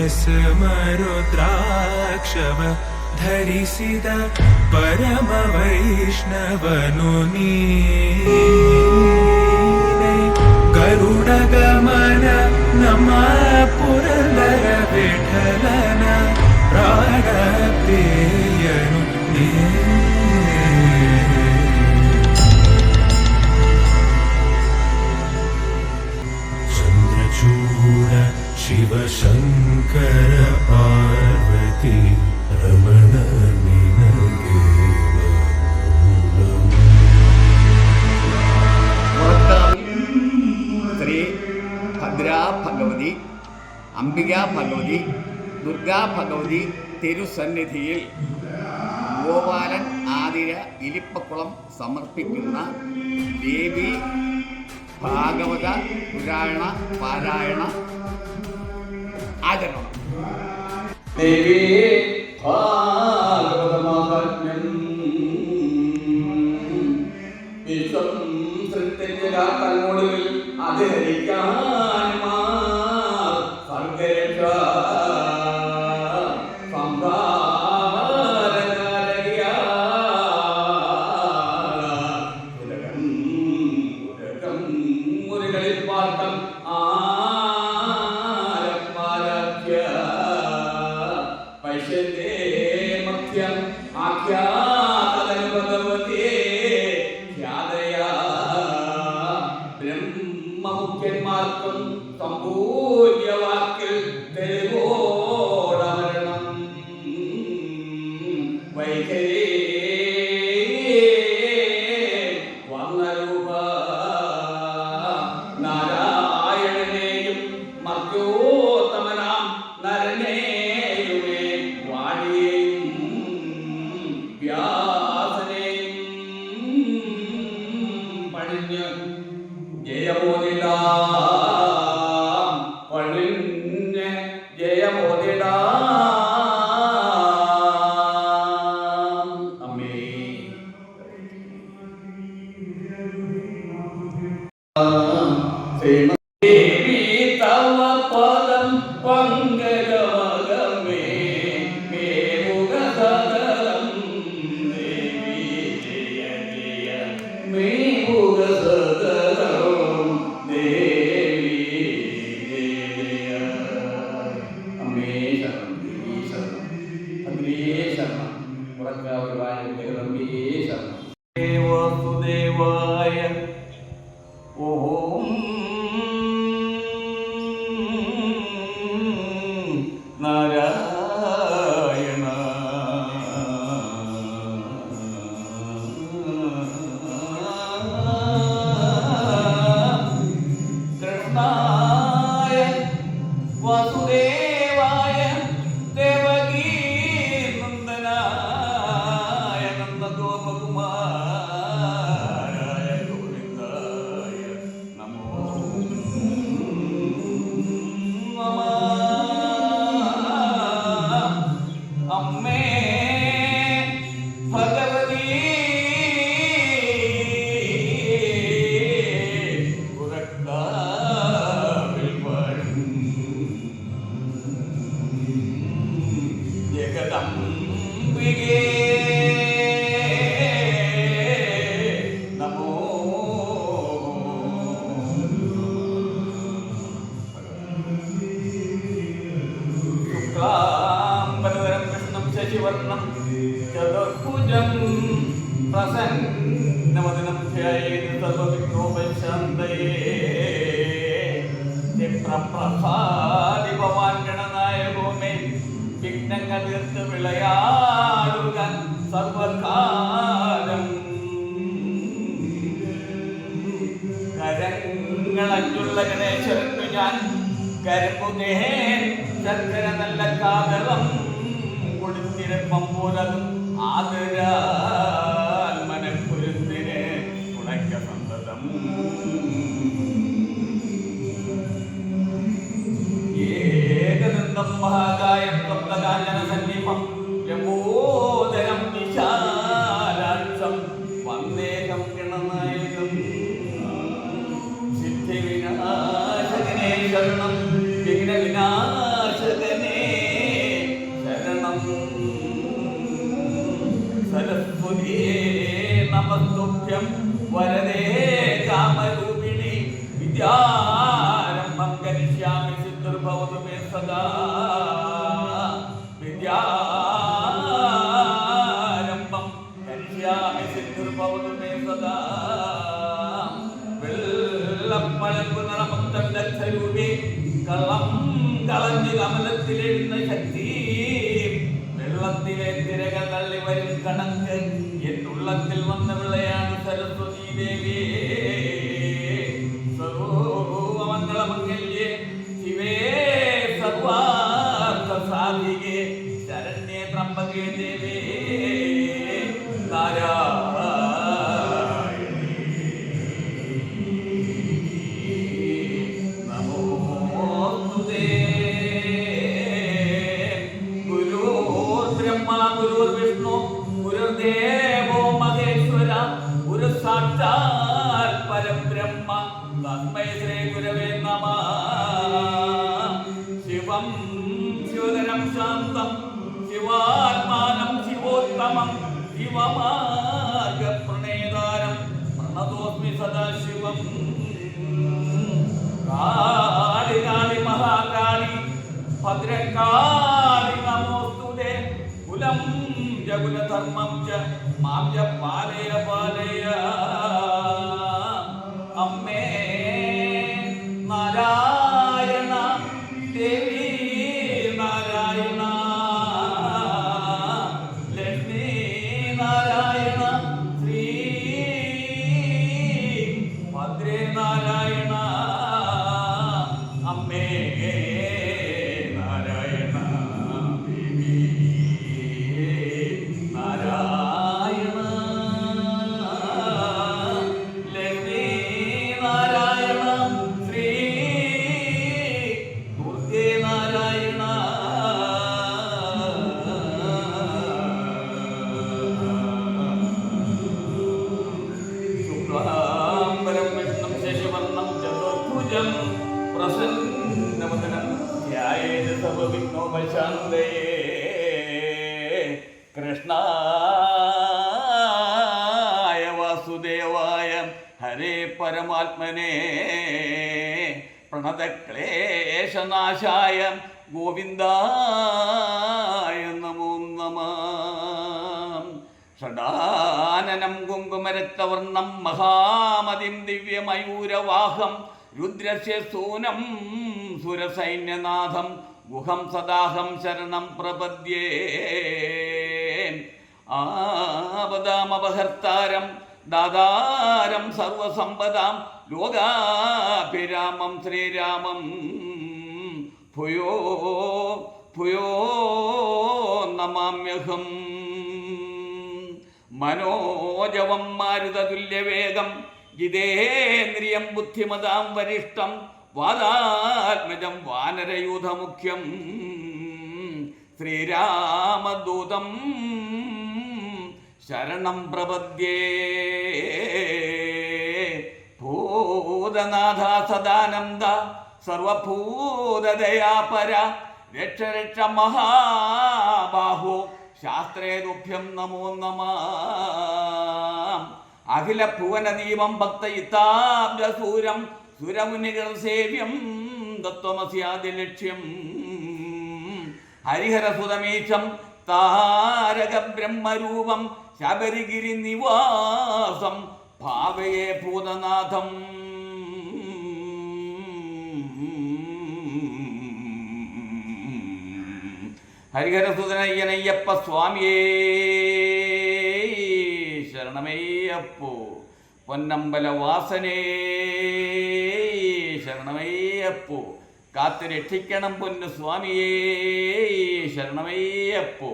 ಭಸ್ಮರುದ್ರಾಕ್ಷವ ಧರಿಸಿದ ಪರಮ ವೈಷ್ಣವನು ನೀನೆ. ಗರುಡ ಗಮನ ನಮ್ಮ ಪುರಂದರ ವಿಠಲನ ಪ್ರಾಣ ಪ್ರಿಯನು ಚಂದ್ರಚೂಡ ಶಿವಶಂಕರ ಪಾರ್ವತಿ ರಮಣ ನಿನಗೆ ശ്രീ ഭദ്രാ ഭഗവതി, അംബികാ ഭഗവതി, ദുർഗാ ഭഗവതി തിരുസന്നിധിയിൽ ഗോപാലൻ ആതിര ഇലിപ്പക്കുളം സമർപ്പിക്കുന്ന ദേവി ഭാഗവത പുരാണ പാരായണ ആചരണം. ദേവി ഭാഗവതമാഹാത്മ്യം വിശ്വം തന്നോടുവിൽ അധികരിക്കാനുമാ സർഗരക്ഷ മുരുകളിൽ പാർക്കം ആരപ്പാരാധ്യ പൈശന്റെ മധ്യം ആഖ്യാതനു ഭഗവതേ ഖ്യാതയാ ബ്രഹ്മമുഖ്യന്മാർക്കും സമ്പൂജ്യവാക്കിൽ തെളിവോടമരണം വൈഖരേ വർണ്ണരൂപ നാരായണനെയും മർത്തോത്തമനാം നരനെയുമേ വാണിയെയും വ്യാസനെയും പണിഞ്ഞ് ജയമോദിടാം പണിഞ്ഞ് ജയമോദിടാം. അമ്മേ ദേവി തവ പദം പങ്കജമകമേ മേമുഖസദരം ദേവി ജയ ജയ മേമുഖസദരം ദേവി ജയ ജയ. അമ്മേ ശരണം, ദേവി ശരണം, അഗ്നേ ശരണം, പുറക്കാവുവായ ജഗദമ്പേ ശരണം. വാസുദേവായ ഓം നാരായണ കൃഷ്ണായ വാസുദേവായ ദേവകീ നന്ദനായ നന്ദഗോപകുമാരായ ഗോവിന്ദായ നമോ നമഃ. അമ്മേ ഭഗവതി പുറക്കാവിൽ വരും ജഗദംബികേ നമോ ശുക്ലാംബരധരം കൃഷ്ണം ശശിവർണം ചതുർഭുജം പ്രസന്നവദനം ധ്യായേത് സർവവിഘ്നോപശാന്തയേ. ചിത്രപ്രഭാതി ഭവാൻ ഗണനായകോ മേ വിഘ്നങ്ങൾ തീർത്ത് വിളയാടുക സർവകാലം. കരങ്ങളഞ്ഞുള്ള ഗണേശ്വരനു ഞാൻ കരുമുനേ ശർക്കര നല്ല കാതളം കൊടുത്തിരപ്പം പോലതും ആദരാൽ മനക്കുരുന്നിനെ ഉണക്ക സന്തതം. ഏകദന്തം മഹാകായം സപ്തകാഞ്ചന സന്നിഭം ലംബോദരം വിശാലാക്ഷം വന്ദേഹം ഗണനായകം. സിദ്ധിവിനാശകനേ ശരണം വിഘ്നവിനാശകനേ സൗഖ്യം വരദേ കാമരൂപിണി വിദ്യാരംഭം കരിഷ്യാമി സിദ്ധിർഭവതു മേ സദാ വിദ്യാരംഭം കരിഷ്യാമി സിദ്ധിർഭവതു മേ സദാ വെള്ളപ്പഴകുനറമുത്തരൂപി കള്ളം കളഞ്ഞ് കമലത്തിലെഴുന്ന ശക്തി വെള്ളത്തിലെ തിരകൾ തള്ളി വരും കണക്ക് എന്നുള്ളത്തിൽ വന്ന വിളയാണ് സരസ്വതീ ദേവി സർവമംഗളമംഗല്യേ ശിവേ സർവാർത്ഥ സാധികേ ശരണ്യേ ത്രംബകേ ദേവി ദേവോ മഹേശ്വര ഗുരു സാക്ഷാൽ പരബ്രഹ്മ തസ്മൈ ശ്രീ ഗുരവേ നമഃ ശിവം ശിവകരം ശാന്തം ശിവാത്മാനം ശിവോത്തമം ശിവമാർഗ പ്രണേതാരം പ്രണതോസ്മി സദാശിവം കാളി കാളി മഹാകാളി ഭദ്രകാളി നമോസ്തുതേ കുലം ജഗുലധർമ്മം ച മാം ച പാലയ പാലയ അമ്മേ നാരായണ ദേവി നാരായണ ലക്ഷ്മി നാരായണ ശ്രീ ഭദ്രേ നാരായണ അമ്മേ നാരായണ ദേവി നാരായണ ലക്ഷ്മി നാരായണ ശ്രീ ദുർഗേ നാരായണ ശുക്ലാംബരം വിഷ്ണും ശശിവർണം ചതുർഭുജം പ്രസന്നവദനം ധ്യായേന സർവവിഘ്നോപശാന്തയേ കൃഷ്ണായ വാസുദേവായ ഹരേ പരമാത്മനേ പ്രണതക്ലേശനാശായ ഗോവിന്ദായ നമോ നമഃ ഷഡാനനം കുങ്കുമരക്തവർണം മഹാമതിം ദിവ്യമയൂരവാഹം രുദ്രസ്യ സൂനം സുരസൈന്യനാഥം ഗുഹം സദാഹം ശരണം പ്രപദ്യേ ആപദാമപഹർത്താരം ദാതാരം സർവസമ്പദാം ലോകാഭിരാമം ശ്രീരാമം ഭൂയോ ഭൂയോ നമാമ്യഹം മനോജവം മാരുതതുല്യവേഗം ജിതേന്ദ്രിയം ബുദ്ധിമതാം വരിഷ്ഠം വാദാത്മജം വാനരയൂഥമുഖ്യം ശ്രീരാമദൂതം ശരണം പ്രപദ്യേ ഭൂതനാഥ സദാനന്ദ സർവഭൂതദയാപര രക്ഷ രക്ഷ മഹാബാഹോ ശാസ്ത്രേ തുഭ്യം നമോ നമഃ അഖില ഭുവനദീപം ഭക്തയിത്താബ്ജസൂരം സുരമുനികൾ സേവ്യം തത്വമസ്യാദിലക്ഷ്യം ഹരിഹരസുതമീശം താരക ബ്രഹ്മരൂപം ശബരിഗിരി നിവാസം ഭാവയേ ഭൂതനാഥം ഹരിഹരസുതനയ്യനയ്യപ്പ സ്വാമിയേ ശരണമയ്യപ്പോ പൊന്നമ്പല വാസനേ ശരണമയ്യപ്പോ കാത്തു രക്ഷിക്കണം പൊന്നു സ്വാമിയേ ശരണമയ്യപ്പോ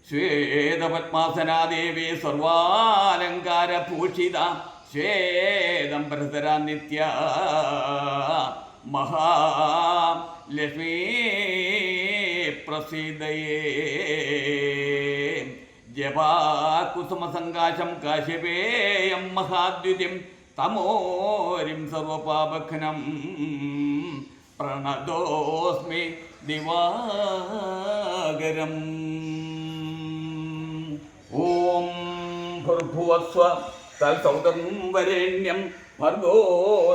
ശ്വേതപത്മാസനാദേവി സർവാലങ്കാര ഭൂഷിത ശ്വേതംബരധര നിത്യ മഹാലക്ഷ്മീ പ്രസീദയേ ജപാകുസുമസങ്കാശം കാശ്യപേയം മഹാദ്യുതിം തമോരിം സർവപാപഘ്നം പ്രണതോസ്മി ദിവാകരം. ഓം ഭൂർഭുവസ്വ തൽസൗതംവരേണ്യം ഭർഗോ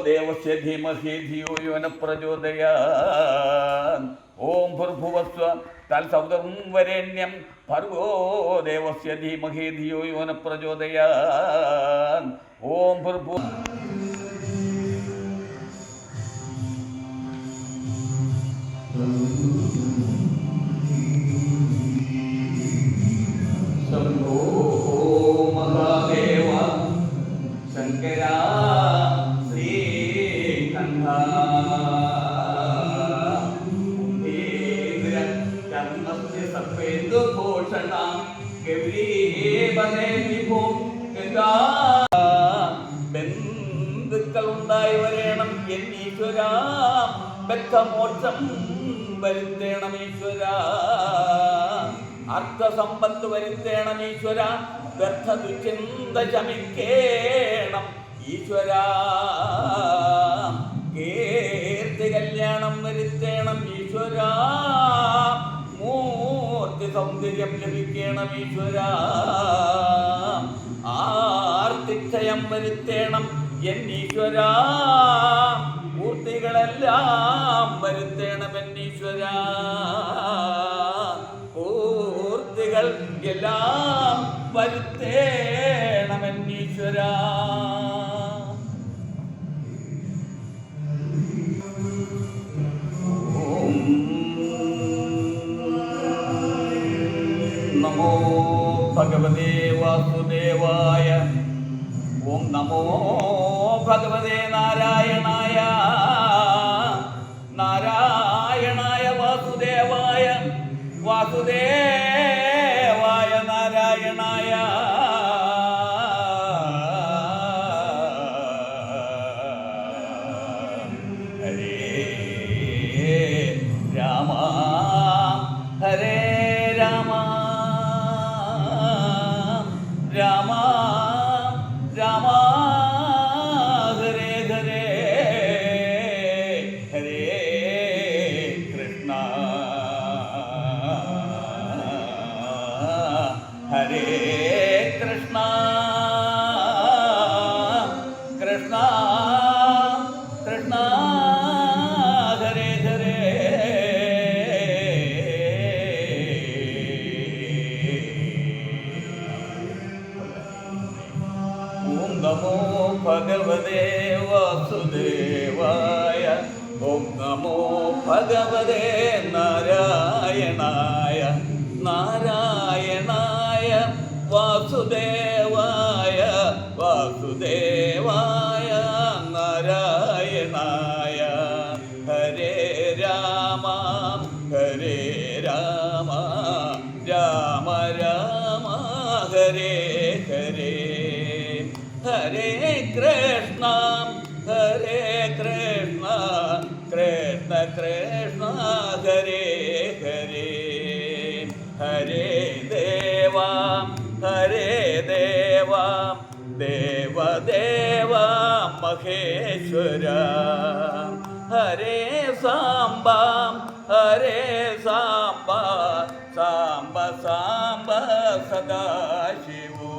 ദേവസ്യ ധീമഹി ധിയോ യോ ന പ്രചോദയാത്. ഓം ഭൂർഭുവസ്വ തൽസൗതംവരേണ്യം ഭർഗോ ദേവസ്യ ധീമഹി ധിയോ യോ ന പ്രചോദയാത്. ഓം ഭൂർഭുവ ശംഭോ മഹാദേവ ശങ്കര ശ്രീകണ്ഠ കർമ്മസ്യ സർപ്പേന്ദുഭൂഷണ ഗൗരീപദേ വിഭോ ഗംഗാ. ബന്ധുക്കൾ ഉണ്ടായി വരേണം എന്നീശ്വര, ബദ്ധമോക്ഷം വരുത്തേണം ഈശ്വര, അർത്ഥസമ്പത്ത് വരുത്തേണം ഈശ്വര, വ്യർത്ഥ ദുശ്ചിന്ത ശമിക്കേണം ഈശ്വര, കീർത്തി കല്യാണം വരുത്തേണം ഈശ്വര, മൂർത്തി സൗന്ദര്യം ലഭിക്കണം ഈശ്വര, ആർത്തിക്ഷയം വരുത്തേണം എന്നീശ്വര, പൂർത്തികളെല്ലാം വരുത്തേണം എന്നീശ്വര, പൂർത്തികൾ എല്ലാം വരുത്തേണം എന്നീശ്വര. ഓം നമോ ഭഗവതേ വാസുദേവായ. ഓം നമോ ഭഗവതേ നാരായണായ. നാരായണായ വാസുദേവായ, വാസുദേവായ നാരായണായ. ഹരേ രാമ ഹരേ രാമ രാമ രാമ ഹരേ ഹരേ ഹരേ കൃഷ്ണ ഹരേ കൃഷ്ണ കൃഷ്ണ കൃഷ്ണ ഹരേ ഹരേ. ഓം നമോ ഭഗവതേ വാസുദേവായ. ഓം നമോ ഭഗവതേ നാരായണായ. നാരായണായ വാസുദേവായ, വാസുദേവായ നാരായണായ. ഹരേ രാമ ഹരേ രാമ രാമ രാമ ഹരേ ഹരേ. ഹരേ കൃഷ്ണ ഹരേ കൃഷ്ണ കൃഷ്ണ കൃഷ്ണ ഹരേ ഹരേ. ഹരേ ദേവ ഹരേ ദേവ ദേവദേവ മഹേശ്വര. ഹരേ സാംബ ഹരേ സാംബ സാംബ സാംബ സദാശിവോ.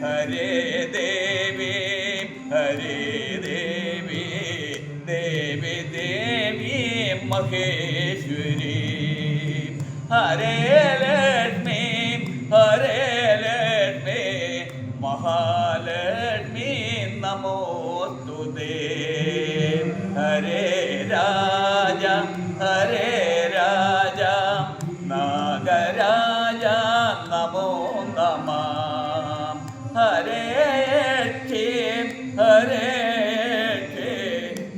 ഹരേ ദേവി ഹരേ ദേവി ദേവി ദേവി മഹേശ്വരി. ഹരേ ലക്ഷ്മി ഹരേ ലക്ഷ്മി മഹാലക്ഷ്മി നമോസ്തുതേ. ഹരേ രാജ ഹരേ രാജ നാഗരാജ നമോ നമഃ. ഹരേ ക്ഷേ ഹരേ ക്ഷേ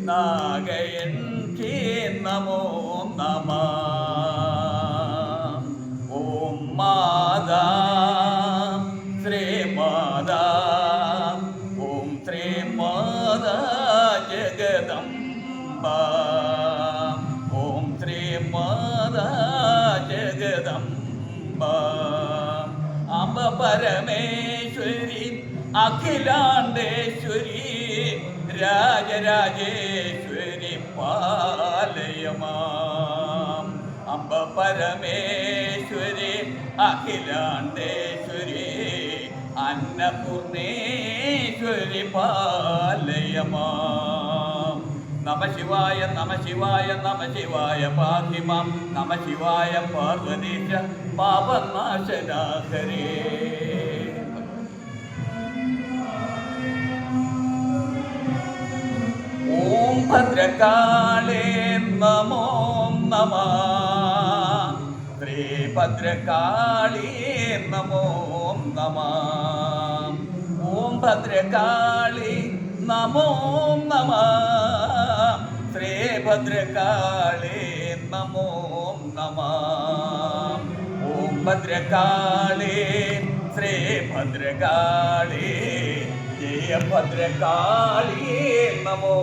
നാഗയക്ഷി നമോ നമഃ. ഓം മാതാ ശ്രീമാതാ. ഓം ശ്രീമാതാ ജഗദംബ. ഓം ശ്രീമാതാ ജഗദംബ. അംബ പരമേശ്വരി അഖിലാണ്ടേശ്വരി രാജരാജേശ്വരി പാലയമാം. അംബ പരമേശ്വരി അഖിലാണ്ടേശ്വരി അന്നപൂർണേശ്വരി പാലയമാം. നമ ശിവായ നമ ശിവായ നമ ശിവായ പാഹിമാം. നമ ശിവായ പാർവതീശ പാപനാശനാഹരേ. ഓം ഭദ്രകാളേ നമോ നമഃ. ശ്രീ ഭദ്രകാളി നമോ നമഃ. ഓം ഭദ്രകാളി നമോ നമഃ. ശ്രീ ഭദ്രകാളി നമോ നമഃ. ഓം ഭദ്രകാളി ശ്രീ ഭദ്രകാളി ജയ ഭദ്രകാളി നമോ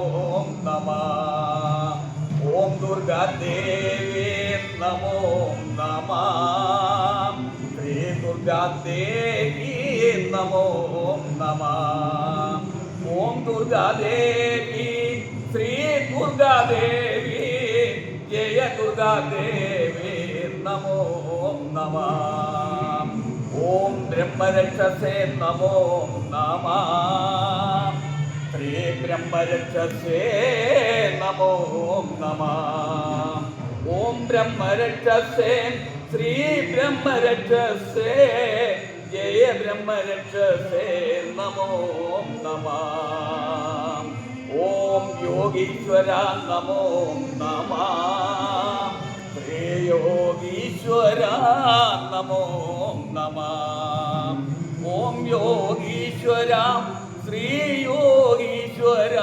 നമഃ. ഓം ദുർഗാദേവി നമോ നമഃ. ശ്രീ ദുർഗാദേവി നമോ നമഃ. ഓം ദുർഗാദേവി ശ്രീ ദുർഗാദേവി ജയ ദുർഗാദേവി നമോ നമഃ. ഓം ബ്രഹ്മരക്ഷസേ നമോ നമഃ. ശ്രീ ബ്രഹ്മരക്ഷസേ നമോ നമഃ. ഓം ബ്രഹ്മരക്ഷസേ ശ്രീ ബ്രഹ്മരക്ഷസേ ജയ ബ്രഹ്മരക്ഷസേ നമോ നമഃ. ഓം യോഗീശ്വര നമോ നമഃ. ശ്രീ യോഗീശ്വര നമോ നമഃ. ഓം യോഗീശ്വര ശ്രീ യോഗീശ്വര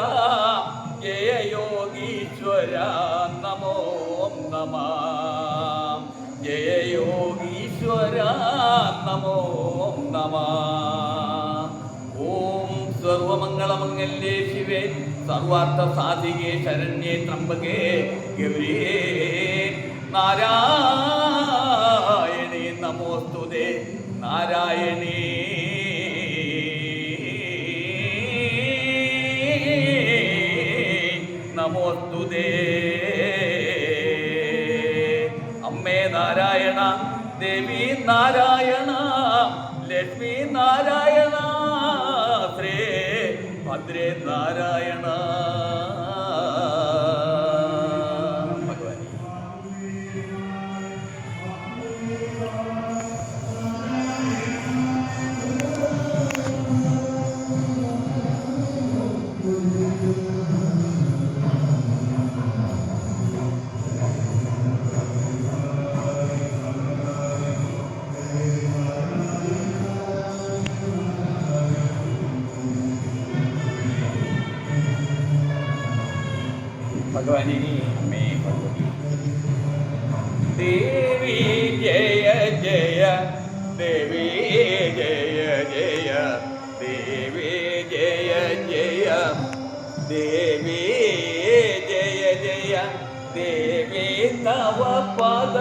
ജയ യോഗീശ്വര നമോ നമഃ. ജയ യോഗീശ്വര നമോ നമഃ. ഓം സർവമംഗളമംഗല്യേ ശിവേ സർവാർത്ഥ സാധികേ ശരണ്യേ ത്രംബകേ ഗൗരിയേ നാരായണീ നമോസ്തുതേ. നാരായണീ നമോസ്തുതേ. അമ്മേ നാരായണ, ദേവി നാരായണ, ലക്ഷ്മി നാരായണ, ശ്രീ ഭദ്രേ നാരായണ. ഭഗവാനി അമ്മേ ഭഗവതി ദേവി ജയ ജയ ദേവി ജയ ജയ ദേവി ജയ ജയ ദേവി ജയ ജയ ദേവി തവ പദ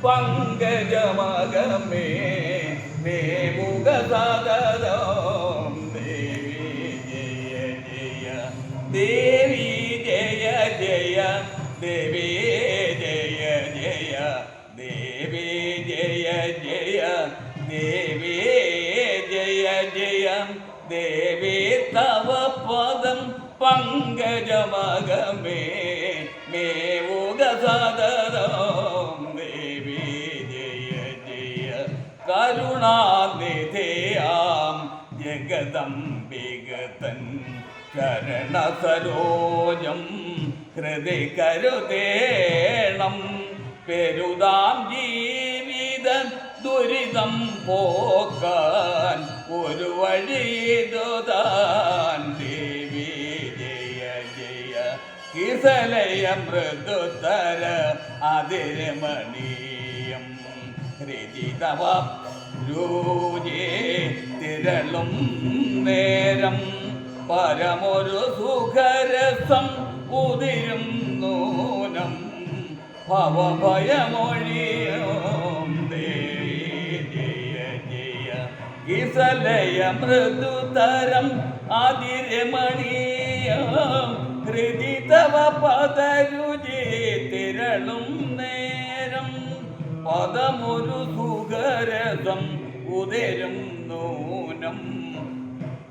പങ്കജമഗമേ മേമുഖസദരം ദേവി ജയ ജയ ദേവി ജയ ജയ ദേവി ജയ ജയ ദേവി ജയ ജയ ദേവി ജയ ജയ ദേവി തവ പദം പങ്കജമഗമേ മേവുഗസദരം ദേവി ജയ ജയ കരുണാനിധിയാം ജഗദംബികതൻ ചരണസരോജം ഹൃദയ കരുതേണം പെരുതാം ജീവിത ദുരിതം പോക്കാൻ ഒരു വഴിതുതാൻ ദേവി ജയ ജയ കിസലയ മൃദുതര അതിരമണീയം ഹൃദിതവ രൂജേ തിരളും നേരം പരമൊരു സുഖരസം ഉതിരും നൂനം ഭവഭയമൊഴിയും ദേവി ജയ ജയ കിസലയ മൃദുതരം അതിരമണീയം ഹൃദിതവ പദരുചി തിരളും നേരം പദമൊരു സുഖരസം ഉദരും നൂനം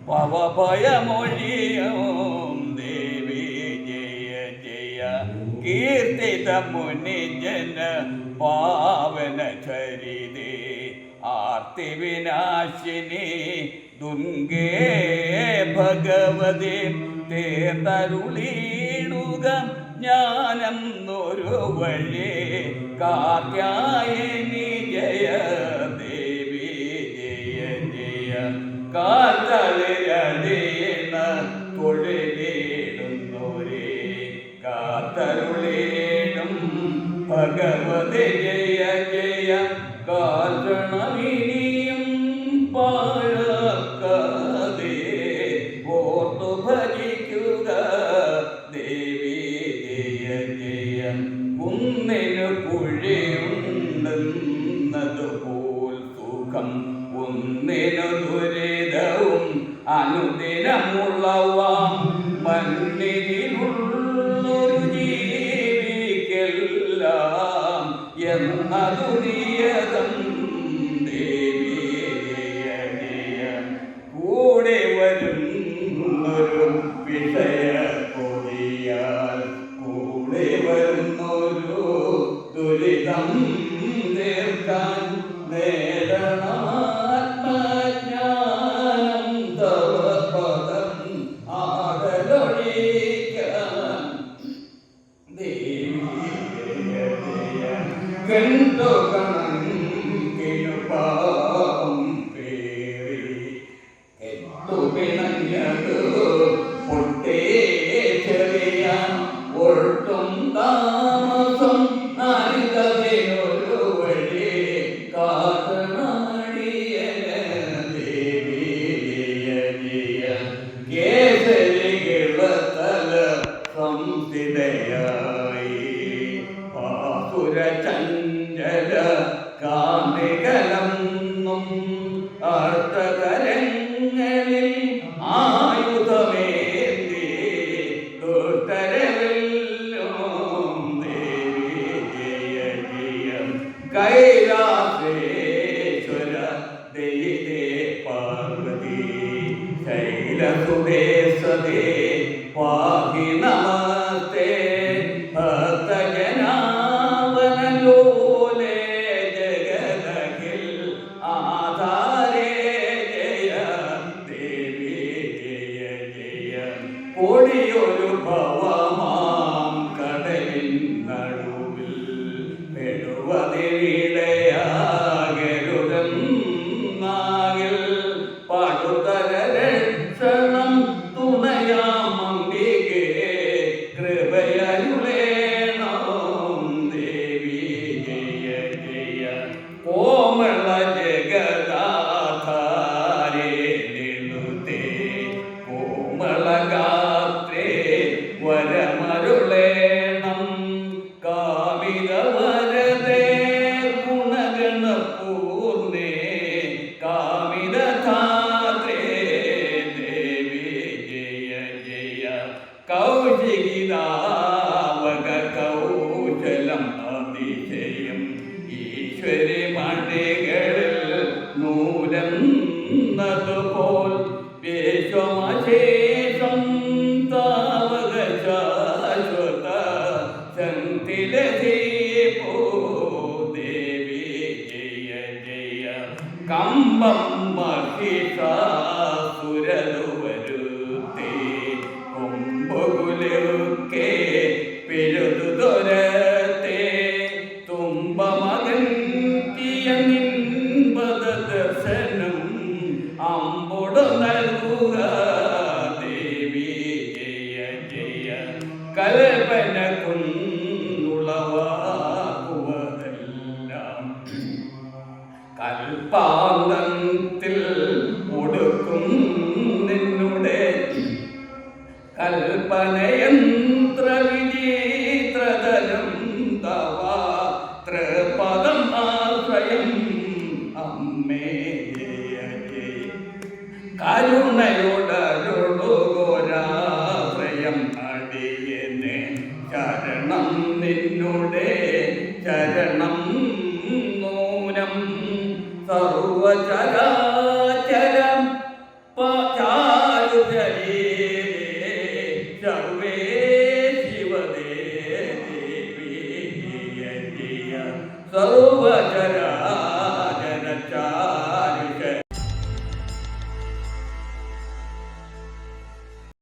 പവഭയമൊഴിയും ദേവി ജയ ജയ കീർത്തിത മുനിജന പാവന ചരിതേ ആർത്തി വിനാശിനി ദുർഗേ ഭഗവതി തേർന്നരുളിയിടുക ജ്ഞാനെന്നൊരു വഴി കാർത്യായനി ജയ ദേവി ജയ ജയ കാത്തളിരടിയണ തൊഴിലിടുന്നോരേ കാത്തരുളിയിടും ഭഗവതി ജയ ജയ കാരണമിനിയും പാഴാക്കാതെ ഓർത്തു ഭജിക്കുക ദേവി ജയ ജയ കുന്നിനു കുഴിയുണ്ടെന്നതുപോൽ സുഖം ഒന്നിനു ദുരിതവും അനുദിനമുള്ളവാം മണ്ണിനുള്ളൊരു ജീവിക്കെല്ലാം എന്നതു നിയതം ദേവി ജയ ജയ കൂടെ വരുന്നൊരു വിഷയ കൊടിയാൽ കൂടെ വരുന്നൊരു ദുരിതം തീർക്കാൻ നേടണാത്മജ്ഞാനം തവ പദം ആടലൊഴിക്കാൻ ദേവി ജയ ജയ കണ്ടു കണക്കിനു പാപം പേറി എത്തു പിണഞ്ഞത് പൊട്ടേ ചെറിയാൻ ഒട്ടും താമസം നാരികതിനൊരു വഴി കാട്ടണമടിയന ദേവി ജയ ജയ കേസരി കിളത്തല സംസ്ഥിതയായി പാസുര ചഞ്ചല കാമികലം അർത്ഥകരങ്ങളിൽ ആയുധമേന്തി ദുഷ്ടരവെല്ലും ദേവി ജയ ജയ കൈലാസേശ്വര ദയിതേ പാർവതി ശൈലസുതേ സദേ പാഹി നമസ്തേ ഭക്തജനാവനലോലേ ജഗദഖിൽ ആധാരേ ജയ ദേവി ജയ ജയ കൊടിയൊരു ഭവമാം കടലിൻ നടുവിൽ പെടുവതിനിടയാകരുതെന്നാകിൽ പടുതര രക്ഷണം തുണയാമംബികേ കൃപയരുളേണം ദേവി ജയ ജയ കോമള ജഗദാധാരേ നിലുതേ കോമളഗാത്രേ വരമരുളേണം കാമിക വരദേ ഗുണഗണപൂർണേ കാമിതധാത്രേ ദേവി ജയ ജയ കൗശികിതാവക കൗശലം അതിശയം ഈശ്വരി മണികളിൽ നൂലെന്നതുപോൽ വിശ്വമശേഷം താവക ശാശ്വത ശക്തിലധീപോ ദേവി ജയ ജയ കമ്പം മഹിഷാസുരതുവരുത്തേ കൊമ്പുകുലുക്കെ പിഴുതു ദുരത്തെ തുമ്പമകൻകിയ നിൻപദ ദർശനം അമ്പുടു നൽകുക ദേവി ജയ ജയ കൽപ്പന കുന്നുളവാക്കുവതെല്ലാം കൽപ്പാന്തത്തിൽ ഒടുക്കും നിന്നുടെ കൽപ്പനയന്ത്ര വിചിത്രതരം തവ തൃപദം ആശ്രയം അമ്മേ ജയ ജയ കരുണയോടരുളുകോരാശ്രയം അടിയനെ ശരണം നിന്നുടെ ശരണം നൂനം സർവചരാ